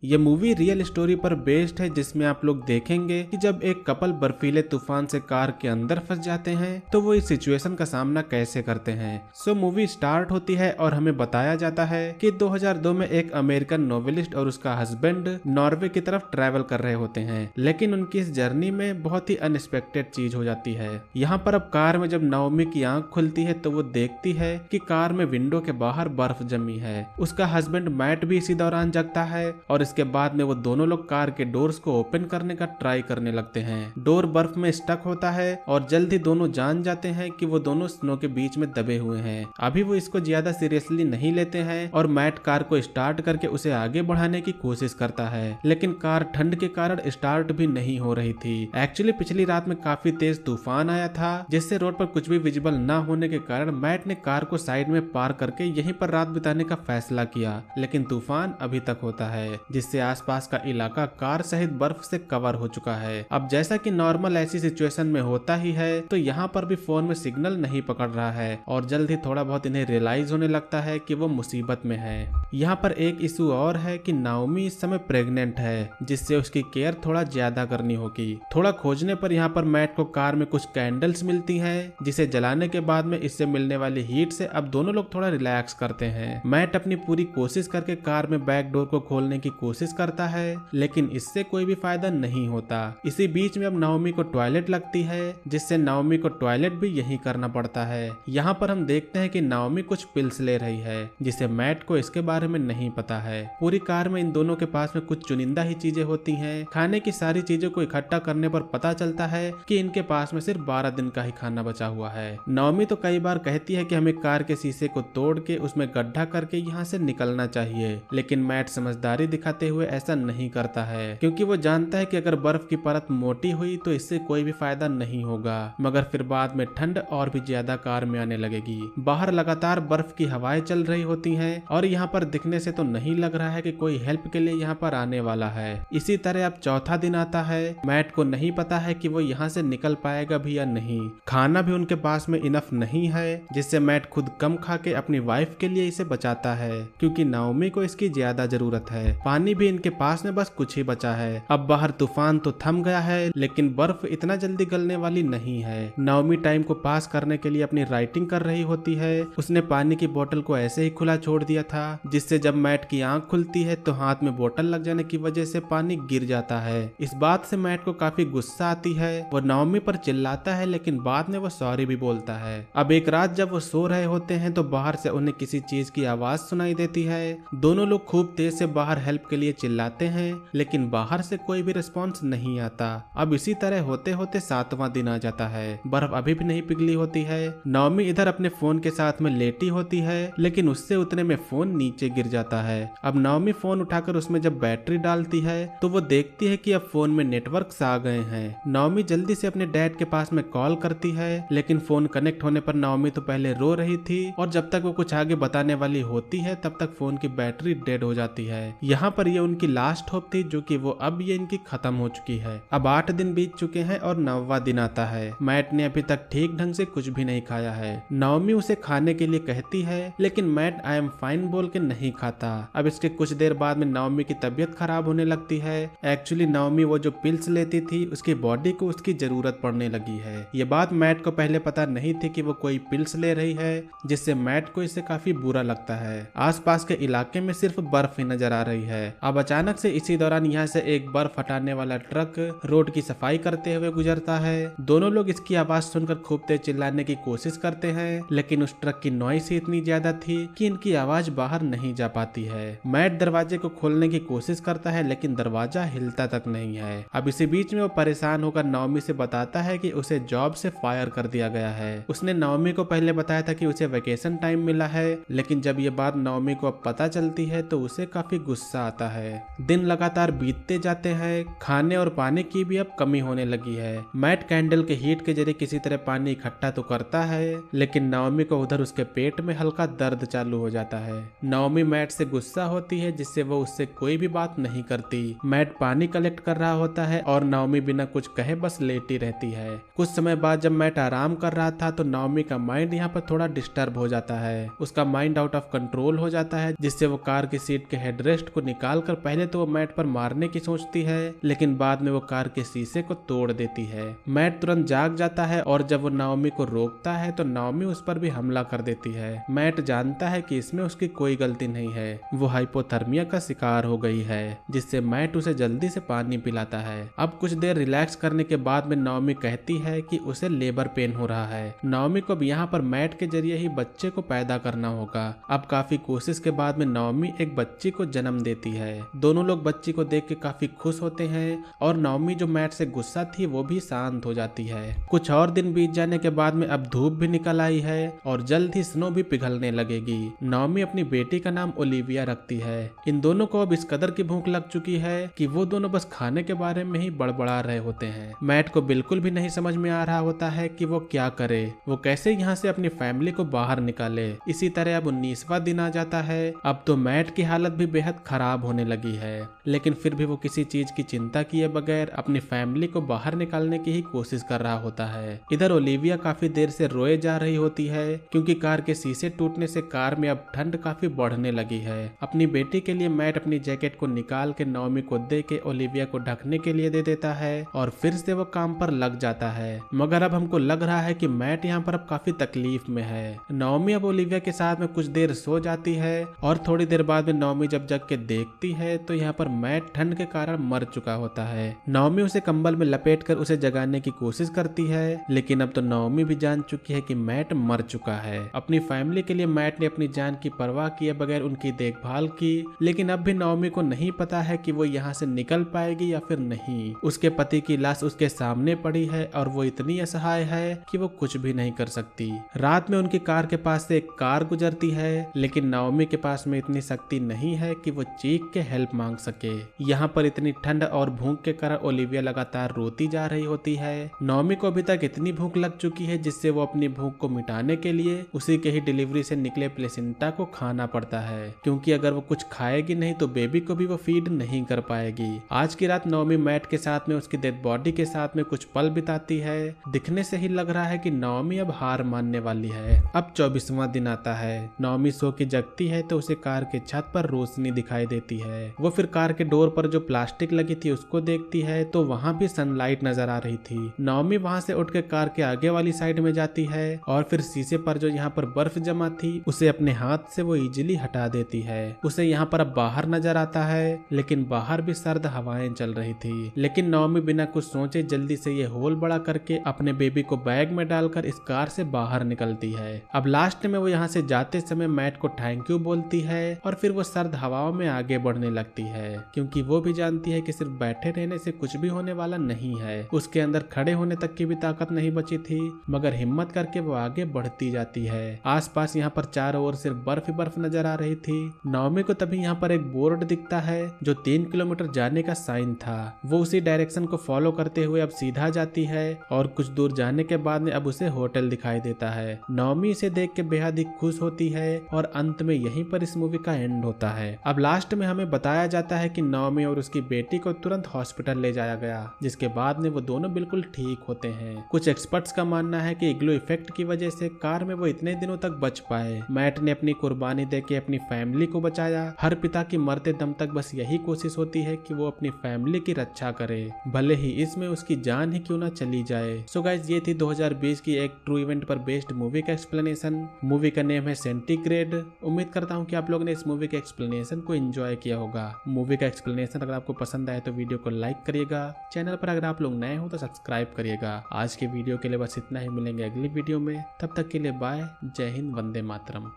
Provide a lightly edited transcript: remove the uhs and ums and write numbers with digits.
ये movie real story पर based है, जिसमें आप लोग देखेंगे कि जब एक कपल बर्फीले तूफान से कार के अंदर फंस जाते हैं तो वो इस सिचुएशन का सामना कैसे करते हैं। सो मूवी स्टार्ट होती है और हमें बताया जाता है कि 2002 में एक अमेरिकन नोवेलिस्ट और उसका हस्बैंड नॉर्वे की तरफ ट्रैवल कर रहे होते हैं, लेकिन उनकी इस जर्नी में बहुत ही अनएक्सपेक्टेड चीज हो जाती है। यहाँ पर अब कार में जब नाओमी की आंख खुलती है तो वो देखती है कि कार में विंडो के बाहर बर्फ जमी है। उसका हस्बैंड मैट भी इसी दौरान जगता है और इसके बाद में वो दोनों लोग कार के डोर्स को ओपन करने का ट्राई करने लगते हैं। डोर बर्फ में स्टक होता है और जल्द ही दोनों जान जाते हैं कि वो दोनों स्नो के बीच में दबे हुए हैं। अभी वो इसको ज्यादा सीरियसली नहीं लेते हैं और मैट कार को स्टार्ट करके उसे आगे बढ़ाने की कोशिश करता है, लेकिन कार ठंड के कारण स्टार्ट भी नहीं हो रही थी। एक्चुअली पिछली रात में काफी तेज तूफान आया था, जिससे रोड पर कुछ भी विजिबल न होने के कारण मैट ने कार को साइड में पार्क करके यहीं पर रात बिताने का फैसला किया, लेकिन तूफान अभी तक होता है, जिससे आसपास का इलाका कार सहित बर्फ से कवर हो चुका है। अब जैसा कि नॉर्मल ऐसी सिचुएशन में होता ही है, तो यहाँ पर भी फोन में सिग्नल नहीं पकड़ रहा है और जल्द ही थोड़ा बहुत इन्हें रियलाइज होने लगता है कि वो मुसीबत में है। यहाँ पर एक इशू और है कि नाओमी इस समय प्रेग्नेंट है, जिससे उसकी केयर थोड़ा ज्यादा करनी होगी। थोड़ा खोजने पर यहाँ पर मैट को कार में कुछ कैंडल्स मिलती हैं, जिसे जलाने के बाद में इससे मिलने वाली हीट से अब दोनों लोग थोड़ा रिलैक्स करते हैं। मैट अपनी पूरी कोशिश करके कार में बैक डोर को खोलने की कोशिश करता है, लेकिन इससे कोई भी फायदा नहीं होता। इसी बीच में अब नाओमी को टॉयलेट लगती है, जिससे नाओमी को टॉयलेट भी यही करना पड़ता है। यहाँ पर हम देखते हैं कि नाओमी कुछ पिल्स ले रही है, जिसे मैट को इसके बारे में नहीं पता है। पूरी कार में इन दोनों के पास में कुछ चुनिंदा ही चीजें होती हैं। खाने की सारी चीजों को इकट्ठा करने पर पता चलता है कि इनके पास में सिर्फ 12 दिन का ही खाना बचा हुआ है। नाओमी तो कई बार कहती है कि हमें कार के शीशे को तोड़ के उसमें गड्ढा करके यहाँ से निकलना चाहिए, लेकिन मैट समझदारी दिखाते हुए ऐसा नहीं करता है, क्योंकि वो जानता है कि अगर बर्फ की परत मोटी हुई तो इससे कोई भी फायदा नहीं होगा। मगर फिर बाद में ठंड और भी ज्यादा कार में आने लगेगी। बाहर लगातार बर्फ की हवाएं चल रही होती हैं और यहाँ पर दिखने से तो नहीं लग रहा है कि कोई हेल्प के लिए यहाँ पर आने वाला है। इसी तरह अब चौथा दिन आता है। मैट को नहीं पता है कि वो यहाँ से निकल पाएगा भी या नहीं। खाना भी उनके पास में इनफ नहीं है, जिससे मैट खुद कम खा के अपनी वाइफ के लिए इसे बचाता है, क्योंकि नाओमी को इसकी ज्यादा जरूरत है। पानी भी इनके पास में बस कुछ ही बचा है। अब बाहर तूफान तो थम गया है, लेकिन बर्फ इतना जल्दी गलने वाली नहीं है। नाओमी टाइम को पास करने के लिए अपनी राइटिंग कर रही होती है। उसने पानी की बोतल को ऐसे ही खुला छोड़ दिया था, जिससे जब मैट की आंख खुलती है तो हाथ में बोतल लग जाने की वजह से पानी गिर जाता है। इस बात से मैट को काफी गुस्सा आती है। वो नाओमी पर चिल्लाता है, लेकिन बाद में वो सॉरी भी बोलता है। अब एक रात जब वो सो रहे होते हैं तो बाहर से उन्हें किसी चीज की आवाज सुनाई देती है। दोनों लोग खूब तेज से बाहर हेल्प के लिए चिल्लाते हैं, लेकिन बाहर से कोई भी रिस्पॉन्स नहीं आता। अब इसी तरह होते होते 7वां दिन आ जाता है। बर्फ अभी भी नहीं पिघली होती है। नाओमी इधर अपने फोन के साथ में लेटी होती है, लेकिन उससे उतने में फोन नीचे गिर जाता है। अब नाओमी फोन उठाकर उसमें जब बैटरी डालती है तो वो देखती है कि अब फोन में नेटवर्क्स आ गए हैं। नाओमी जल्दी से अपने डैड के पास में कॉल करती है, लेकिन फोन कनेक्ट होने पर नाओमी तो पहले रो रही थी और जब तक वो कुछ आगे बताने वाली होती है तब तक फोन की बैटरी डेड हो जाती है। यहाँ पर ये उनकी लास्ट होप थी, जो कि वो अब ये इनकी खत्म हो चुकी है। अब 8 दिन बीत चुके हैं और 9वां दिन आता है। मैट ने अभी तक ठीक ढंग से कुछ भी नहीं खाया है। नाओमी उसे खाने के लिए कहती है, लेकिन मैट आई एम फाइन बोल के नहीं खाता। अब इसके कुछ देर बाद में नाओमी की तबीयत खराब होने लगती है। एक्चुअली नाओमी वो जो पिल्स लेती थी उसकी बॉडी को उसकी जरूरत पड़ने लगी है। ये बात मैट को पहले पता नहीं थी कि वो कोई पिल्स ले रही है, जिससे मैट को इससे काफी बुरा लगता है। आसपास के इलाके में सिर्फ बर्फ ही नजर आ रही है। अब अचानक से इसी दौरान यहाँ से एक बर्फ हटाने वाला ट्रक रोड की सफाई करते हुए गुजरता है। दोनों लोग इसकी आवाज सुनकर खूब तेज चिल्लाने की कोशिश करते हैं, लेकिन उस ट्रक की नॉइस ही इतनी ज्यादा थी कि इनकी आवाज बाहर नहीं जा पाती है। मैट दरवाजे को खोलने की कोशिश करता है, लेकिन दरवाजा हिलता तक नहीं है। अब इसी बीच में वो परेशान होकर नाओमी से बताता है कि उसे जॉब से फायर कर दिया गया है। उसने नाओमी को पहले बताया था कि उसे वेकेशन टाइम मिला है, लेकिन जब ये बात नाओमी को अब पता चलती है तो उसे काफी गुस्सा आता है। दिन लगातार बीतते जाते हैं। खाने और पानी की भी अब कमी होने लगी है। मैट कैंडल के हीट के जरिए किसी तरह पानी इकट्ठा तो करता है, लेकिन नाओमी को उधर उसके पेट में हल्का दर्द चालू हो जाता है। नाओमी मैट से गुस्सा होती है, जिससे वो उससे कोई भी बात नहीं करती। मैट पानी कलेक्ट कर रहा होता है और नाओमी बिना कुछ कहे बस लेटी रहती है। कुछ समय बाद जब मैट आराम कर रहा था तो नाओमी का माइंड यहाँ पर थोड़ा डिस्टर्ब हो जाता है। उसका माइंड आउट ऑफ कंट्रोल हो जाता है, जिससे वो कार की सीट के हेडरेस्ट को निकाल निकालकर पहले तो वो मैट पर मारने की सोचती है, लेकिन बाद में वो कार के शीशे को तोड़ देती है। मैट तुरंत जाग जाता है और जब वो नाओमी को रोकता है तो नाओमी उस पर भी हमला कर देती है। मैट जानता है कि इसमें उसकी कोई गलती नहीं है, वो हाइपोथर्मिया का शिकार हो गई है, जिससे मैट उसे जल्दी से पानी पिलाता है। अब कुछ देर रिलैक्स करने के बाद में नाओमी कहती है कि उसे लेबर पेन हो रहा है। नाओमी को अब यहाँ पर मैट के जरिए ही बच्चे को पैदा करना होगा। अब काफी कोशिश के बाद में नाओमी एक बच्ची को जन्म देती है। दोनों लोग बच्ची को देख के काफी खुश होते हैं और नाओमी जो मैट से गुस्सा थी वो भी शांत हो जाती है। कुछ और दिन बीत जाने के बाद में अब धूप भी निकल आई है और जल्द ही स्नो भी पिघलने लगेगी। नाओमी अपनी बेटी का नाम ओलिविया रखती है। इन दोनों को अब इस कदर की भूख लग चुकी है कि वो दोनों बस खाने के बारे में ही बड़बड़ा रहे होते हैं। मैट को बिल्कुल भी नहीं समझ में आ रहा होता है कि वो क्या करे, वो कैसे यहाँ से अपनी फैमिली को बाहर निकाले। इसी तरह अब 19वां दिन आ जाता है। अब तो मैट की हालत भी बेहद खराब होने लगी है, लेकिन फिर भी वो किसी चीज की चिंता किए बगैर अपनी फैमिली को बाहर निकालने की ही कोशिश कर रहा होता है। इधर ओलिविया काफी देर से रोए जा रही होती है क्योंकि कार के शीशे टूटने से कार में अब ठंड काफी बढ़ने लगी है। अपनी बेटी के लिए मैट अपनी जैकेट को निकाल के नाओमी को दे के ओलिविया को ढकने के लिए दे देता है और फिर से वो काम पर लग जाता है। मगर अब हमको लग रहा है कि मैट यहाँ पर अब काफी तकलीफ में है। नाओमी अब ओलिविया के साथ में कुछ देर सो जाती है और थोड़ी देर बाद में नाओमी जब जग के देखती है तो यहाँ पर मैट ठंड के कारण मर चुका होता है। नाओमी उसे कंबल में लपेटकर उसे जगाने की कोशिश करती है, लेकिन अब तो नाओमी भी जान चुकी है कि मैट मर चुका है। अपनी फैमिली के लिए मैट ने अपनी जान की परवाह किए बगैर उनकी देखभाल की, लेकिन अब भी नाओमी को नहीं पता है कि वो यहाँ से निकल पाएगी या फिर नहीं। उसके पति की लाश उसके सामने पड़ी है और वो इतनी असहाय है कि वो कुछ भी नहीं कर सकती। रात में उनकी कार के पास से एक कार गुजरती है, लेकिन नाओमी के पास में इतनी शक्ति नहीं है कि वो चीख के हेल्प मांग सके। यहाँ पर इतनी ठंड और भूख के कारण ओलिविया लगातार रोती जा रही होती है। नाओमी को अभी तक इतनी भूख लग चुकी है जिससे वो अपनी भूख को मिटाने के लिए उसी के ही डिलीवरी से निकले प्लेसेंटा को खाना पड़ता है, क्योंकि अगर वो कुछ खाएगी नहीं तो बेबी को भी वो फीड नहीं कर पाएगी। आज की रात नाओमी मैट के साथ में उसकी डेड बॉडी के साथ में कुछ पल बिताती है। दिखने से ही लग रहा है कि नाओमी अब हार मानने वाली है। अब 24वां दिन आता है। नाओमी सो के जगती है तो उसे कार के छत पर रोशनी दिखाई देती है। वो फिर कार के डोर पर जो प्लास्टिक लगी थी उसको देखती है तो वहाँ भी सनलाइट नजर आ रही थी। नाओमी वहाँ से उठ के कार के आगे वाली साइड में जाती है और फिर शीशे पर जो यहाँ पर बर्फ जमा थी उसे अपने हाथ से वो इजीली हटा देती है। उसे यहाँ पर अब बाहर नजर आता है, लेकिन बाहर भी सर्द हवाएं चल रही थी। लेकिन नाओमी बिना कुछ सोचे जल्दी से ये होल बड़ा करके अपने बेबी को बैग में डालकर इस कार से बाहर निकलती है। अब लास्ट में वो यहाँ से जाते समय मैट को थैंक यू बोलती है और फिर वो सर्द हवाओं में आगे बढ़ने लगती है, क्योंकि वो भी जानती है कि सिर्फ बैठे रहने से कुछ भी होने वाला नहीं है। उसके अंदर खड़े होने तक की भी ताकत नहीं बची थी, मगर हिम्मत करके वो आगे बढ़ती जाती है। आसपास यहाँ पर चारों ओर सिर्फ बर्फ ही बर्फ नजर आ रही थी। नाओमी को तभी यहाँ पर एक बोर्ड दिखता है जो 3 किलोमीटर जाने का साइन था। वो उसी डायरेक्शन को फॉलो करते हुए अब सीधा जाती है और कुछ दूर जाने के बाद में अब उसे होटल दिखाई देता है। नाओमी इसे देख के बेहद ही खुश होती है और अंत में यहीं पर इस मूवी का एंड होता है। अब लास्ट में हमें बताया जाता है कि नाओमी और उसकी बेटी को तुरंत हॉस्पिटल ले जाया गया, जिसके बाद में वो दोनों बिल्कुल ठीक होते हैं। कुछ एक्सपर्ट्स का मानना है कि इग्लू इफेक्ट की वजह से कार में वो इतने दिनों तक बच पाए। मैट ने अपनी कुर्बानी देके अपनी फैमिली को बचाया। हर पिता की मरते दम तक बस यही कोशिश होती है कि वो अपनी फैमिली की रक्षा करे, भले ही इसमें उसकी जान ही क्यों ना चली जाए। सो गाइस, ये थी 2020 की एक ट्रू इवेंट पर बेस्ड मूवी का एक्सप्लेनेशन। मूवी का नेम है सेंटीग्रेड। उम्मीद करता हूँ कि आप लोगों ने इस मूवी के एक्सप्लेनेशन को एंजॉय किया होगा। मूवी का एक्सप्लेनेशन अगर आपको पसंद आए तो वीडियो को लाइक करिएगा। चैनल पर अगर आप लोग नए हो तो सब्सक्राइब करिएगा। आज के वीडियो के लिए बस इतना ही, मिलेंगे अगली वीडियो में। तब तक के लिए बाय। जय हिंद, वंदे मातरम।